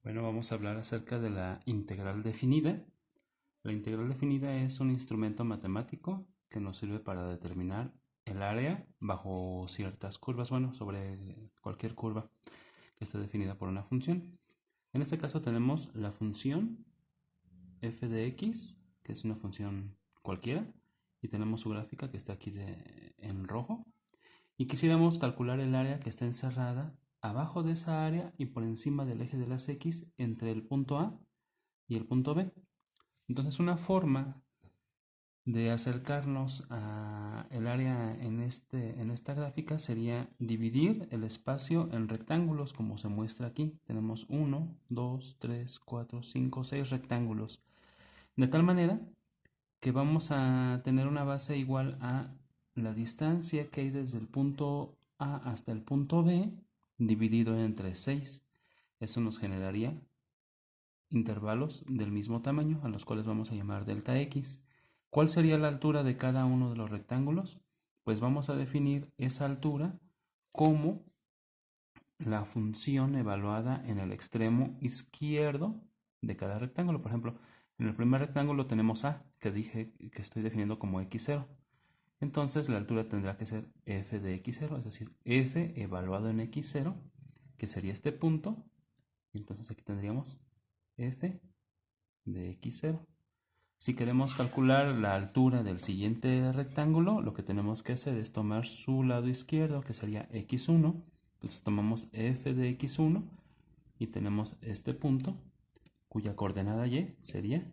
Bueno, vamos a hablar acerca de la integral definida. La integral definida es un instrumento matemático que nos sirve para determinar el área bajo ciertas curvas, bueno, sobre cualquier curva que esté definida por una función. En este caso tenemos la función f de x, que es una función cualquiera, y tenemos su gráfica que está aquí en rojo. Y quisiéramos calcular el área que está encerrada abajo de esa área y por encima del eje de las x entre el punto A y el punto B. Entonces una forma de acercarnos a el área en esta gráfica sería dividir el espacio en rectángulos como se muestra aquí. Tenemos 1, 2, 3, 4, 5, 6 rectángulos. De tal manera que vamos a tener una base igual a la distancia que hay desde el punto A hasta el punto B dividido entre 6. Eso nos generaría intervalos del mismo tamaño a los cuales vamos a llamar delta x. ¿Cuál sería la altura de cada uno de los rectángulos? Pues vamos a definir esa altura como la función evaluada en el extremo izquierdo de cada rectángulo. Por ejemplo, en el primer rectángulo tenemos A, que dije que estoy definiendo como x0. Entonces la altura tendrá que ser f de x0, es decir, f evaluado en x0, que sería este punto. Y entonces aquí tendríamos f de x0. Si queremos calcular la altura del siguiente rectángulo, lo que tenemos que hacer es tomar su lado izquierdo, que sería x1. Entonces tomamos f de x1 y tenemos este punto, cuya coordenada y sería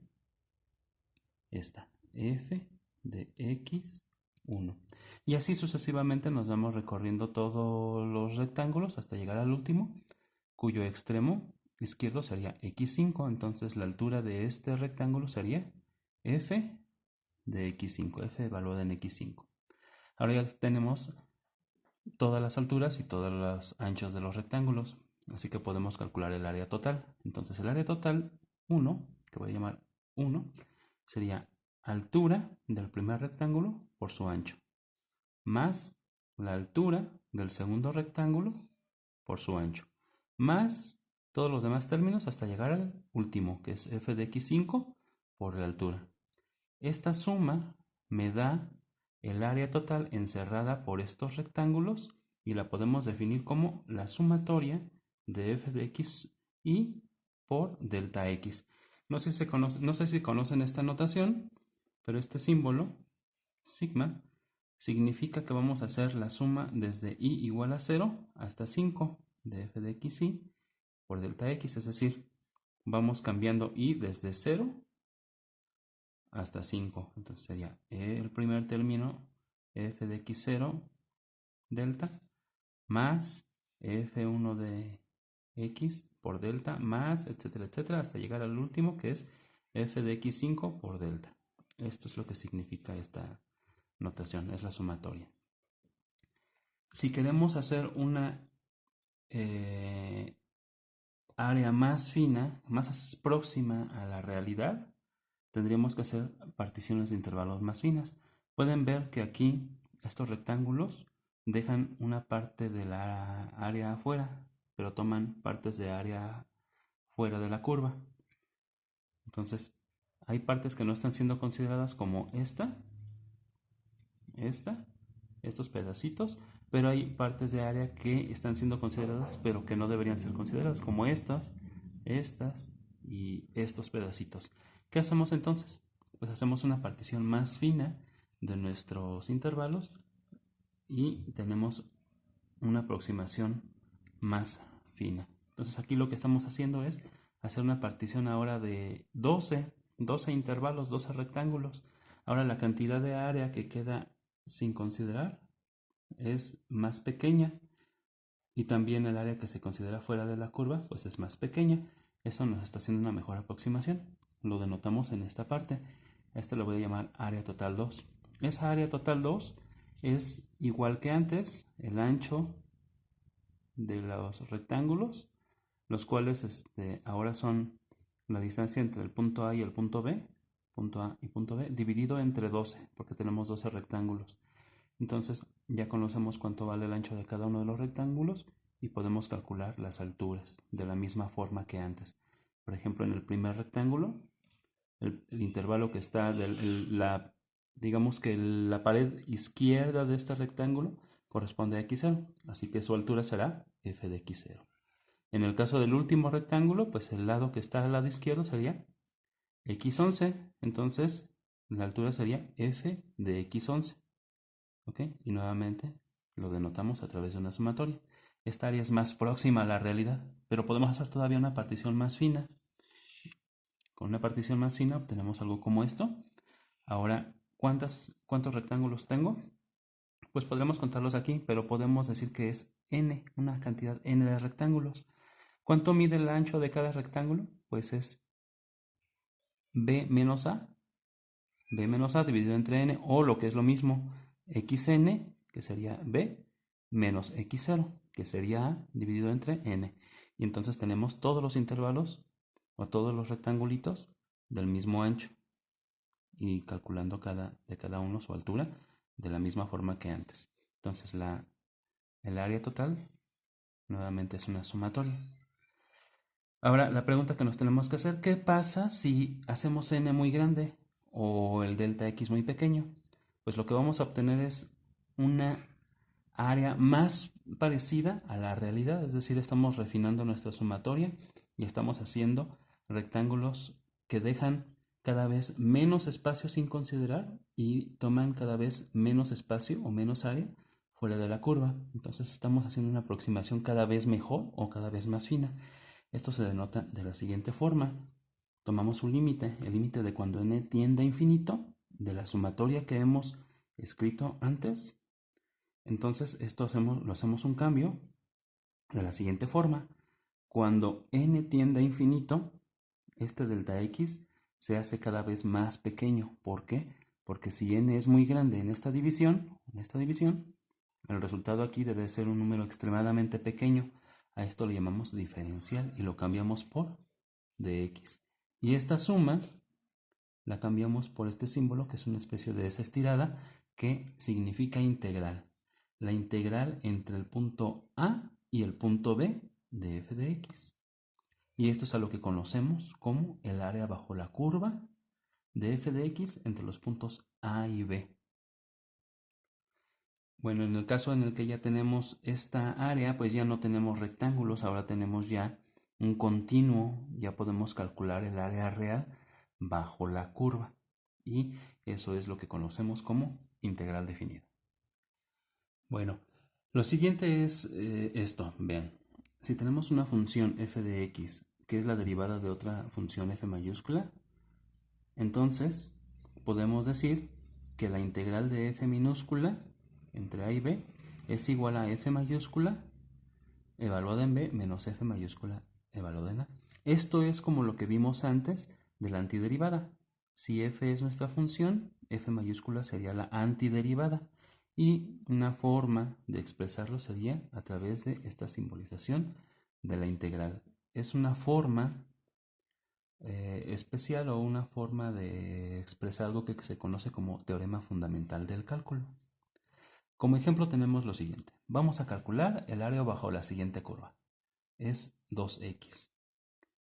esta, f de x1. Y así sucesivamente nos vamos recorriendo todos los rectángulos hasta llegar al último, cuyo extremo izquierdo sería x5. Entonces la altura de este rectángulo sería f de x5, f evaluada en x5. Ahora ya tenemos todas las alturas y todos los anchos de los rectángulos, así que podemos calcular el área total. Entonces el área total 1, que voy a llamar 1, sería altura del primer rectángulo por su ancho, más la altura del segundo rectángulo por su ancho, más todos los demás términos hasta llegar al último, que es f de x5 por la altura. Esta suma me da el área total encerrada por estos rectángulos y la podemos definir como la sumatoria de f de x y por delta x. No sé si conocen esta notación, pero este símbolo, sigma, significa que vamos a hacer la suma desde i igual a 0 hasta 5 de f de x y por delta x, es decir, vamos cambiando i desde 0 hasta 5. Entonces sería el primer término f de x0 delta más f1 de x por delta más etcétera, etcétera, hasta llegar al último que es f de x5 por delta. Esto es lo que significa esta notación, es la sumatoria. Si queremos hacer una área más fina, más próxima a la realidad, tendríamos que hacer particiones de intervalos más finas. Pueden ver que aquí estos rectángulos dejan una parte de la área afuera, pero toman partes de área fuera de la curva. Entonces, hay partes que no están siendo consideradas como esta, estos pedacitos, pero hay partes de área que están siendo consideradas, pero que no deberían ser consideradas, como estas y estos pedacitos. ¿Qué hacemos entonces? Pues hacemos una partición más fina de nuestros intervalos y tenemos una aproximación más fina. Entonces aquí lo que estamos haciendo es hacer una partición ahora de 12 intervalos, 12 rectángulos. Ahora la cantidad de área que queda sin considerar es más pequeña y también el área que se considera fuera de la curva pues es más pequeña. Eso nos está haciendo una mejor aproximación. Lo denotamos en esta parte. A esto lo voy a llamar área total 2. Esa área total 2 es igual que antes, el ancho de los rectángulos, los cuales ahora son la distancia entre el punto A y el punto B, punto A y punto B, dividido entre 12, porque tenemos 12 rectángulos. Entonces ya conocemos cuánto vale el ancho de cada uno de los rectángulos y podemos calcular las alturas de la misma forma que antes. Por ejemplo, en el primer rectángulo, el intervalo que está digamos que la pared izquierda de este rectángulo corresponde a x0, así que su altura será f de x0. En el caso del último rectángulo, pues el lado que está al lado izquierdo sería x11, entonces la altura sería f de x11. ¿Ok? Y nuevamente lo denotamos a través de una sumatoria. Esta área es más próxima a la realidad, pero podemos hacer todavía una partición más fina. Con una partición más fina obtenemos algo como esto. Ahora, ¿cuántos rectángulos tengo? Pues podremos contarlos aquí, pero podemos decir que es n, una cantidad n de rectángulos. ¿Cuánto mide el ancho de cada rectángulo? Pues es b menos a dividido entre n, o lo que es lo mismo, xn, que sería b, menos x0, que sería a dividido entre n. Y entonces tenemos todos los intervalos o todos los rectangulitos del mismo ancho y calculando de cada uno su altura de la misma forma que antes. Entonces el área total nuevamente es una sumatoria. Ahora la pregunta que nos tenemos que hacer, ¿qué pasa si hacemos n muy grande o el delta x muy pequeño? Pues lo que vamos a obtener es una área más parecida a la realidad, es decir, estamos refinando nuestra sumatoria y estamos haciendo rectángulos que dejan cada vez menos espacio sin considerar y toman cada vez menos espacio o menos área fuera de la curva. Entonces estamos haciendo una aproximación cada vez mejor o cada vez más fina. Esto se denota de la siguiente forma. Tomamos un límite, el límite de cuando n tiende a infinito, de la sumatoria que hemos escrito antes. Entonces esto lo hacemos un cambio de la siguiente forma. Cuando n tiende a infinito, este delta x se hace cada vez más pequeño. ¿Por qué? Porque si n es muy grande en esta división, el resultado aquí debe ser un número extremadamente pequeño. A esto le llamamos diferencial y lo cambiamos por dx. Y esta suma la cambiamos por este símbolo que es una especie de S estirada que significa integral. La integral entre el punto A y el punto B de f de x. Y esto es a lo que conocemos como el área bajo la curva de f de x entre los puntos A y B. Bueno, en el caso en el que ya tenemos esta área, pues ya no tenemos rectángulos, ahora tenemos ya un continuo, ya podemos calcular el área real bajo la curva. Y eso es lo que conocemos como integral definida. Bueno, lo siguiente es esto, vean. Si tenemos una función f de x, que es la derivada de otra función f mayúscula, entonces podemos decir que la integral de f minúscula entre a y b es igual a f mayúscula evaluada en b menos f mayúscula evaluada en a. Esto es como lo que vimos antes de la antiderivada. Si f es nuestra función, f mayúscula sería la antiderivada. Y una forma de expresarlo sería a través de esta simbolización de la integral. Es una forma especial o una forma de expresar algo que se conoce como teorema fundamental del cálculo. Como ejemplo tenemos lo siguiente. Vamos a calcular el área bajo la siguiente curva. Es 2x.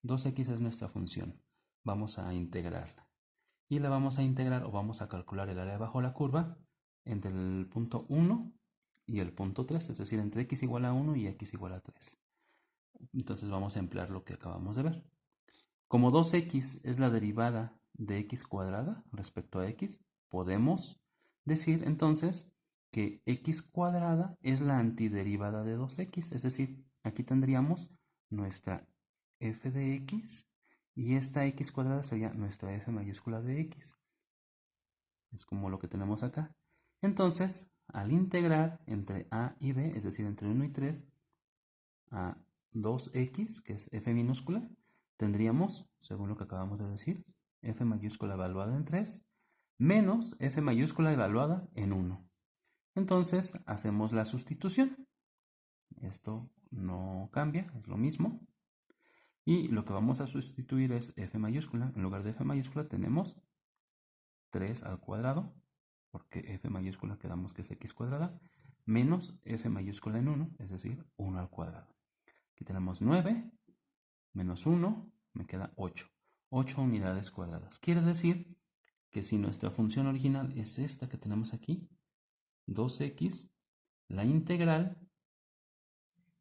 2x es nuestra función. Vamos a integrarla. Y la vamos a integrar o vamos a calcular el área bajo la curva entre el punto 1 y el punto 3, es decir, entre x igual a 1 y x igual a 3. Entonces vamos a emplear lo que acabamos de ver. Como 2x es la derivada de x cuadrada respecto a x, podemos decir entonces que x cuadrada es la antiderivada de 2x, es decir, aquí tendríamos nuestra f de x y esta x cuadrada sería nuestra f mayúscula de x. Es como lo que tenemos acá. Entonces, al integrar entre a y b, es decir, entre 1 y 3, a 2x, que es f minúscula, tendríamos, según lo que acabamos de decir, f mayúscula evaluada en 3 menos f mayúscula evaluada en 1. Entonces hacemos la sustitución. Esto no cambia, es lo mismo. Y lo que vamos a sustituir es f mayúscula. En lugar de f mayúscula tenemos 3 al cuadrado, porque f mayúscula quedamos que es x cuadrada, menos f mayúscula en 1, es decir, 1 al cuadrado. Aquí tenemos 9 menos 1, me queda 8. 8 unidades cuadradas. Quiere decir que si nuestra función original es esta que tenemos aquí, 2x, la integral,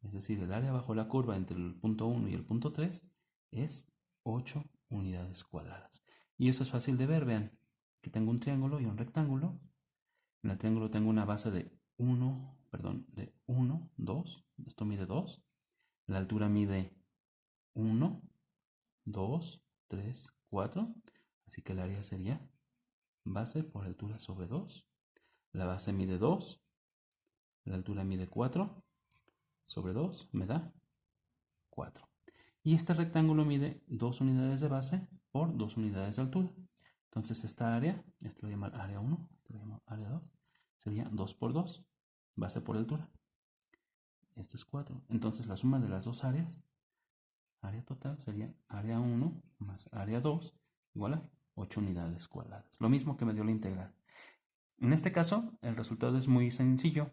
es decir, el área bajo la curva entre el punto 1 y el punto 3, es 8 unidades cuadradas. Y eso es fácil de ver, vean. Aquí tengo un triángulo y un rectángulo. En el triángulo tengo una base de 1, 2. Esto mide 2. La altura mide 1, 2, 3, 4. Así que el área sería base por altura sobre 2. La base mide 2. La altura mide 4. Sobre 2 me da 4. Y este rectángulo mide 2 unidades de base por 2 unidades de altura. Entonces esta área, esto lo voy a llamar área 1, esto lo voy a llamar área 2, sería 2 por 2, base por altura. Esto es 4. Entonces la suma de las dos áreas, área total, sería área 1 más área 2 igual a 8 unidades cuadradas. Lo mismo que me dio la integral. En este caso, el resultado es muy sencillo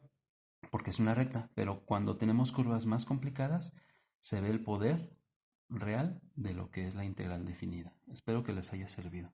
porque es una recta, pero cuando tenemos curvas más complicadas, se ve el poder real de lo que es la integral definida. Espero que les haya servido.